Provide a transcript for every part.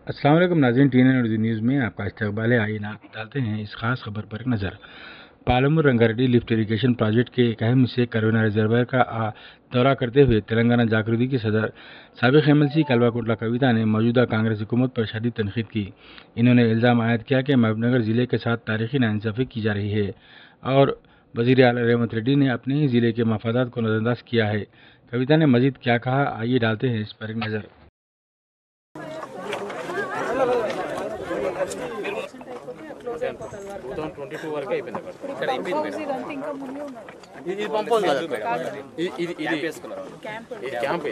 अस्सलाम वालेकुम नाज़रीन, टीएन न्यूज़ में आपका इस्तकबाल है। आइए डालते हैं इस खास खबर पर एक नज़र। Palamuru Rangareddy lift irrigation project के एक अहम हिस्से करवेना रिजर्वायर का दौरा करते हुए तेलंगाना जागृति की सदर साबिक एमएलसी कल्वाकुंटला कविता ने मौजूदा कांग्रेस हुकूमत पर शदीद तनकीद की। इन्होंने इल्ज़ाम आयद किया कि महबूबनगर ज़िले के साथ तारीखी नाइंसाफ़ी की जा रही है और वज़ीर आला रेवंत रेड्डी ने अपने ही ज़िले के मफादात को नज़रअंदाज किया है। कविता ने मज़ीद क्या कहा, आइए डालते हैं इस पर एक नज़र। 2022 వరకు అయిపోయింది ఇక్కడ అయిపోయింది ఇదంతా ఇంకా ముందే ఉన్నది. ఇది పంపోజ్ కాదు మేడం, ఇది క్యాంప్ వేసుకున్నారు. ఇది క్యాంప్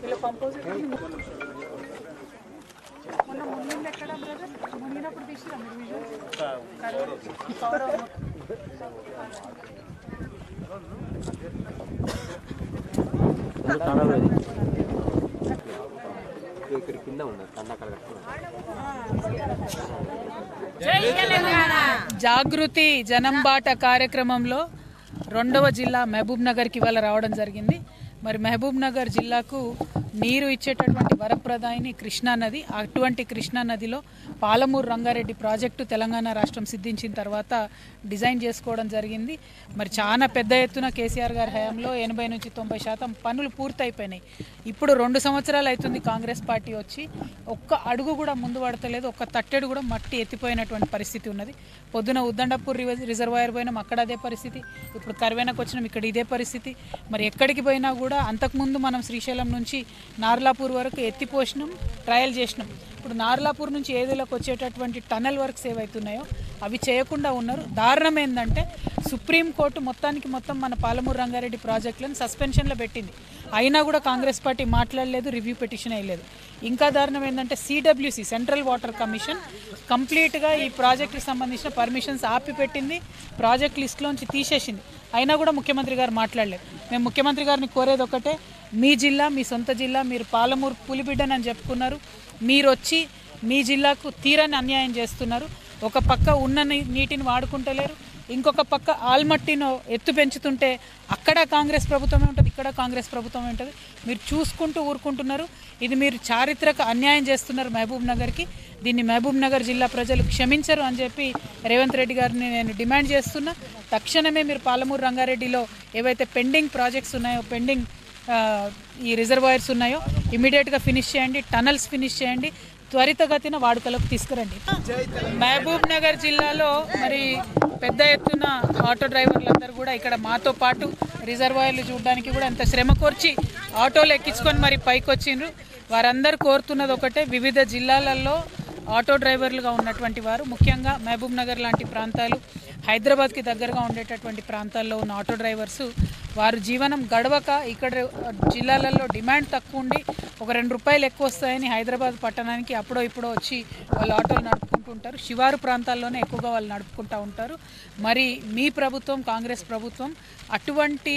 ఇలా పంపోజ్ మొన్న మునిగింది ఎక్కడ బ్రదర్? మునిగినప్పుడు తీసిరా మీరు విజువల్స్? ఇక్కడ కింద ఉండదు అక్కడ జాగృతి జనంబాట కార్యక్రమంలో 2వ జిల్లా మహబూబ్ నగర్కి ఇవాళ రావడం జరిగింది. మరి మహబూబ్ నగర్ జిల్లాకు నీరు ఇచ్చేటటువంటి వరప్రదాయిని కృష్ణా నది. అటువంటి కృష్ణా నదిలో పాలమూరు రంగారెడ్డి ప్రాజెక్టు తెలంగాణ రాష్ట్రం సిద్ధించిన తర్వాత డిజైన్ చేసుకోవడం జరిగింది. మరి చాలా పెద్ద ఎత్తున కేసీఆర్ గారి హయాంలో 80 నుంచి 90% పనులు పూర్తయిపోయినాయి. ఇప్పుడు 2 సంవత్సరాలు అవుతుంది కాంగ్రెస్ పార్టీ వచ్చి, ఒక్క అడుగు కూడా ముందు పడతలేదు, ఒక్క తట్టెడు కూడా మట్టి ఎత్తిపోయినటువంటి పరిస్థితి ఉన్నది. పొద్దున ఉద్దండపూర్ రిజర్వాయర్ పోయినాం, అక్కడ అదే పరిస్థితి. ఇప్పుడు కర్వేనకు వచ్చినాం, ఇక్కడ ఇదే పరిస్థితి. మరి ఎక్కడికి పోయినా కూడా అంతకుముందు మనం శ్రీశైలం నుంచి నార్లాపూర్ వరకు ఎత్తిపోసినాం, ట్రయల్ చేసినాం. ఇప్పుడు నార్లాపూర్ నుంచి ఏదులకు వచ్చేటటువంటి టనల్ వర్క్స్ ఏవైతున్నాయో అవి చేయకుండా ఉన్నారు. దారుణం ఏంటంటే సుప్రీంకోర్టు మొత్తం మన పాలమూరు రంగారెడ్డి ప్రాజెక్టులను సస్పెన్షన్లో పెట్టింది. అయినా కూడా కాంగ్రెస్ పార్టీ మాట్లాడలేదు, రివ్యూ పిటిషన్ వేయలేదు. ఇంకా దారుణం ఏంటంటే సిడబ్ల్యూసి సెంట్రల్ వాటర్ కమిషన్ కంప్లీట్గా ఈ ప్రాజెక్టుకి సంబంధించిన పర్మిషన్స్ ఆపిపెట్టింది, ప్రాజెక్ట్ లిస్టులోంచి తీసేసింది. అయినా కూడా ముఖ్యమంత్రి గారు మాట్లాడలేదు. మేము ముఖ్యమంత్రి గారిని కోరేది ఒకటే, మీ జిల్లా, మీ సొంత జిల్లా, మీరు పాలమూరు పులిబిడ్డనని చెప్పుకున్నారు, మీరు వచ్చి మీ జిల్లాకు తీరని అన్యాయం చేస్తున్నారు. ఒక పక్క ఉన్న నీటిని వాడుకుంటలేరు, ఇంకొక పక్క ఆల్మట్టిను ఎత్తు పెంచుతుంటే అక్కడ కాంగ్రెస్ ప్రభుత్వమే ఉంటుంది, ఇక్కడ కాంగ్రెస్ ప్రభుత్వమే ఉంటుంది. మీరు చూసుకుంటూ ఊరుకుంటున్నారు. ఇది మీరు చారిత్రక అన్యాయం చేస్తున్నారు మహబూబ్ నగర్కి. దీన్ని మహబూబ్ నగర్ జిల్లా ప్రజలు క్షమించరు అని చెప్పి రేవంత్ రెడ్డి గారిని నేను డిమాండ్ చేస్తున్నా. తక్షణమే మీరు పాలమూరు రంగారెడ్డిలో ఏవైతే పెండింగ్ ప్రాజెక్ట్స్ ఉన్నాయో, పెండింగ్ ఈ రిజర్వాయర్స్ ఉన్నాయో ఇమీడియట్గా ఫినిష్ చేయండి, టనల్స్ ఫినిష్ చేయండి, త్వరితగతిన వాడుకలోకి తీసుకురండి. మహబూబ్ నగర్ జిల్లాలో మరి పెద్ద ఎత్తున ఆటో డ్రైవర్లందరూ కూడా ఇక్కడ మాతో పాటు రిజర్వాయర్లు చూడడానికి కూడా ఎంత శ్రమ కోర్చి ఆటోలు ఎక్కించుకొని మరి పైకి వచ్చిండ్రు. వారందరూ కోరుతున్నది ఒకటే, వివిధ జిల్లాలలో ఆటో డ్రైవర్లుగా ఉన్నటువంటి వారు, ముఖ్యంగా మహబూబ్ నగర్ లాంటి ప్రాంతాలు, హైదరాబాద్కి దగ్గరగా ఉండేటటువంటి ప్రాంతాల్లో ఉన్న ఆటో డ్రైవర్సు వారు జీవనం గడవక ఇక్కడ జిల్లాలలో డిమాండ్ తక్కువ ఉండి ఒక 2 రూపాయలు ఎక్కువ వస్తాయని హైదరాబాద్ పట్టణానికి అప్పుడో ఇప్పుడో వచ్చి వాళ్ళు ఆటోలు నడుపుకుంటూ ఉంటారు. శివారు ప్రాంతాల్లోనే ఎక్కువగా వాళ్ళు నడుపుకుంటూ ఉంటారు. మరి మీ ప్రభుత్వం, కాంగ్రెస్ ప్రభుత్వం అటువంటి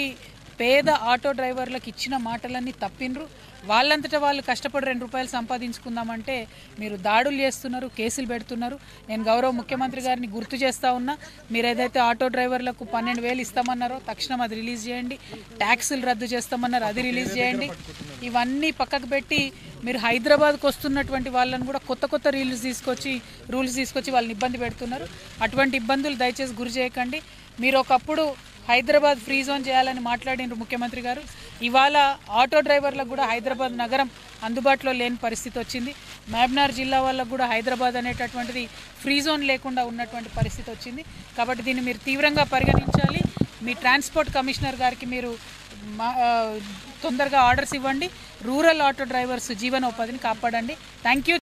పేద ఆటో డ్రైవర్లకు ఇచ్చిన మాటలన్నీ తప్పినరు. వాళ్ళంతటా వాళ్ళు కష్టపడి 2 రూపాయలు సంపాదించుకుందామంటే మీరు దాడులు చేస్తున్నారు, కేసులు పెడుతున్నారు. నేను గౌరవ ముఖ్యమంత్రి గారిని గుర్తు చేస్తూ ఉన్నా, మీరు ఏదైతే ఆటో డ్రైవర్లకు 12,000 ఇస్తామన్నారో తక్షణం అది రిలీజ్ చేయండి, ట్యాక్సులు రద్దు చేస్తామన్నారు అది రిలీజ్ చేయండి. ఇవన్నీ పక్కకు పెట్టి మీరు హైదరాబాద్కు వస్తున్నటువంటి వాళ్ళని కూడా కొత్త రూల్స్ తీసుకొచ్చి వాళ్ళని ఇబ్బంది పెడుతున్నారు. అటువంటి ఇబ్బందులు దయచేసి గురి చేయకండి. మీరు ఒకప్పుడు హైదరాబాద్ ఫ్రీ జోన్ చేయాలని మాట్లాడినారు ముఖ్యమంత్రి గారు. ఇవాళ ఆటో డ్రైవర్లకు కూడా హైదరాబాద్ నగరం అందుబాటులో లేని పరిస్థితి వచ్చింది. మహబూబ్నగర్ జిల్లా వాళ్ళకు కూడా హైదరాబాద్ అనేటటువంటిది ఫ్రీ జోన్ లేకుండా ఉన్నటువంటి పరిస్థితి వచ్చింది. కాబట్టి దీన్ని మీరు తీవ్రంగా పరిగణించాలి. మీ ట్రాన్స్పోర్ట్ కమిషనర్ గారికి మీరు తొందరగా ఆర్డర్స్ ఇవ్వండి. రూరల్ ఆటో డ్రైవర్స్ జీవనోపాధిని కాపాడండి. Thank you.